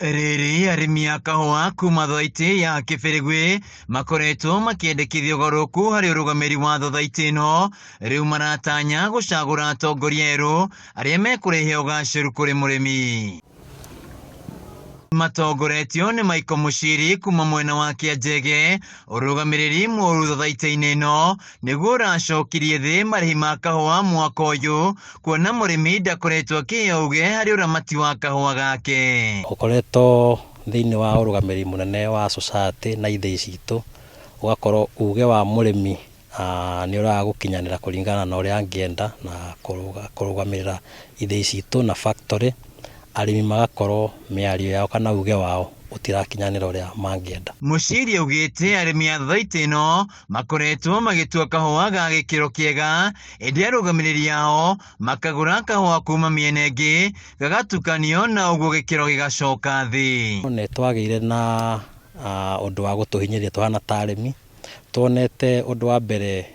Rĩrĩ arĩmi a kahũa kuma thothaitĩ ya Kĩbĩrĩgwĩ makoretwo makĩendekithia ũgarũrũku harĩ ũrũgamĩrĩri wa thothaitĩ ĩno, rĩu maratanya gũcagũra atongoria erũ arĩa mekũrehe ũgacĩru kũrĩ mũrĩmi. Matongoretio nĩ Michael Muchiri kuma mwena wa Kĩanjege, ũrũgamĩrĩri mũũru thothaitĩ-inĩ ĩno nĩguo ũracokirie thĩ marĩhi ma kahũa mwaka ũyũ, kuona mũrĩmi ndakoretwo akĩheo ũge harĩ ũramati wa kahũa gake. Ũkoretwo thĩinĩ wa ũrũgamĩrĩri mũnene wa society na ithĩi citũ, ũgakorwo uge wa mũrĩmi nĩ ũraga gũkinyanĩra kũringana na ũrĩa angĩenda na kũrũgamĩrĩra ithĩi citũ na factory. Arĩmi magakorwo mĩario yao kana uge wao ũtirakinyanĩra ũrĩa mangĩenda. Muchiri augĩte arĩmi a thothaitĩ ĩno makoretwo magĩtua kahũa ga gĩkĩro kĩega, ĩndĩ arũgamĩrĩri ao makagũra kahũa kuma mĩena ĩngĩ gagatukanio na ũguo gĩkĩro gĩgacoka thĩ. Nĩ twagĩire na ũndũ wa gũtũhinyĩrĩria tũhana ta arĩmi. Tuonete ũndũ wa mbere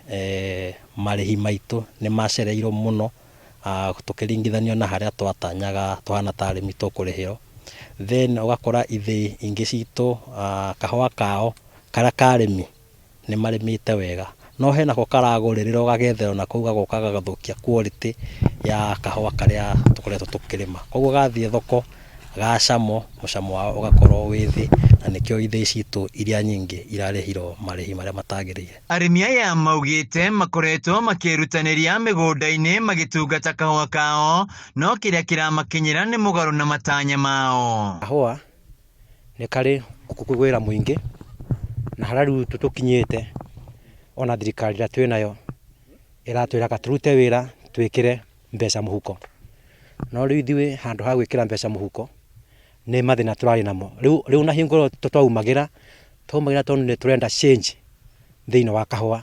marĩhi maitũ nĩ macereirwo mũno tukĩringithanio na harĩa twatanyaga tũhana ta arĩmi tũkũrĩhĩrwo. Then ũgakora ithĩi ingĩ citũ kahũa kao karĩa ka arĩmi nĩ marĩmĩte wega, no henako karagũrĩrĩrwo gagetherwo na kũu gagoka gagathũkia quality ya kahũa karĩa tũkoretwo tũkĩrĩma. Koguo gathiĩ thoko gacamwo, mũcamo wao ũgakorwo wĩ thĩ, na nĩkĩo ithĩi citũ iria nyingĩ irarĩhirwo marĩhi marĩa matagĩrĩire. Arĩmi aya maugĩte makoretwo makĩrutanĩria mĩgũnda-inĩ magĩtungata kahũa kao, no kĩrĩa kĩramakinyĩra nĩ mũgarũ na matanya mao. Kahũa nĩ karĩ wĩra mũingĩ, na harĩa rĩu tũkinyĩte ona thirikari ĩrĩa twĩnayo ĩratwĩraga tũrute wĩra twĩkĩre mbeca mũhuko, no rĩu ithuĩ handũ ha gwĩkĩra mbeca mũhuko nĩ mathĩna tũrarĩ namo. Rĩu na hingo twaumagĩra tondũ nĩ tũrenda change thĩinĩ wa kahũa,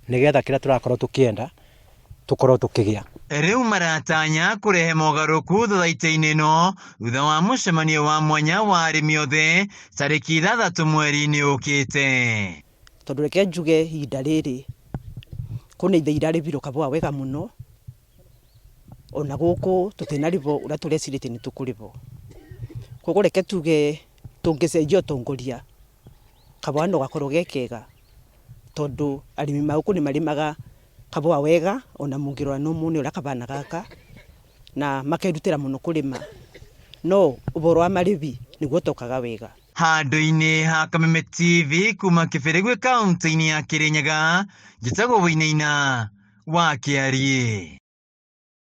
nĩgetha kĩrĩa tũrakorwo tũkĩenda tũkorwo tũkĩgĩa. Rĩu maratanya kũrehe mogarũrũku thothaitĩ-inĩ ĩno thutha wa mũcemanio wa mwanya wa arĩmi othe tarĩki 6 mweri-inĩ ũkĩte. Tondũ reke njuge ihinda rĩrĩ kũna ithĩi irarĩhirwo kahũa wega mũno, ona gũkũ tũtinarĩhwo ũrĩa tũrecirĩtie nĩ tũkũrĩhwo. Koguo reke tuge tũngĩcenjia ũtongoria kahũa no gakorwo ge kega, tondũ arĩmi ma gũkũ nĩ marĩmaga kahũa wega ona mũngĩrora no muone ũrĩa kabana gaka na makerutĩra mũno kũrĩma, no ũhoro wa marĩhi nĩguo tokaga wega. Handũ-inĩ ha Kameme TV kuma Kĩbĩrĩgwĩ kaũntĩ-inĩ ya Kĩrĩnyaga, njĩtagwo Wĩinaina wa Kĩariĩ.